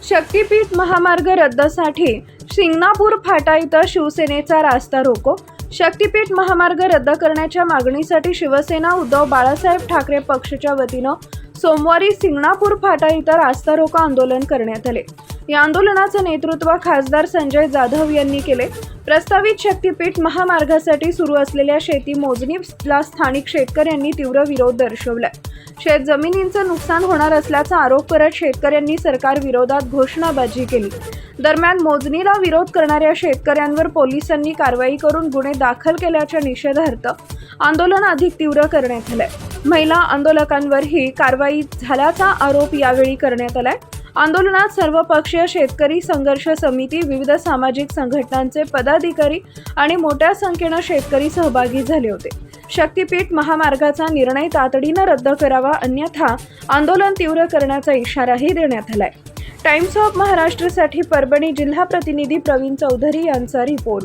शक्तीपीठ महामार्ग रद्दसाठी शिंगणापूर फाटा इथं शिवसेनेचा रास्ता रोको। शक्तीपीठ महामार्ग रद्द करण्याच्या मागणीसाठी शिवसेना उद्धव बाळासाहेब ठाकरे पक्षाच्या वतीनं सोमवारी शिंगणापूर फाटा इथं रास्ता रोको आंदोलन करण्यात आले। या आंदोलनाचं नेतृत्व खासदार संजय जाधव यांनी केले। प्रस्तावित शक्तीपीठ महामार्गासाठी सुरू असलेल्या शेती मोजणीला स्थानिक शेतकऱ्यांनी तीव्र विरोध दर्शवलाय। शेत जमिनींचं नुकसान होणार असल्याचा आरोप करत शेतकऱ्यांनी सरकार विरोधात घोषणाबाजी केली। दरम्यान मोजणीला विरोध करणाऱ्या शेतकऱ्यांवर पोलिसांनी कारवाई करून गुन्हे दाखल केल्याच्या निषेधार्थ आंदोलन अधिक तीव्र करण्यात आलंय। महिला आंदोलकांवरही कारवाई झाल्याचा आरोप यावेळी करण्यात आलाय। आंदोलनात सर्वपक्षीय शेतकरी संघर्ष समिती, विविध सामाजिक संघटनांचे पदाधिकारी आणि मोठ्या संख्येने शेतकरी सहभागी झाले होते। शक्तीपीठ महामार्गाचा निर्णय तातडीने रद्द करावा, अन्यथा आंदोलन तीव्र करण्याचा इशाराही देण्यात आलाय। टाइम्स ऑफ महाराष्ट्रसाठी परभणी जिल्हा प्रतिनिधी प्रवीण चौधरी यांचा रिपोर्ट।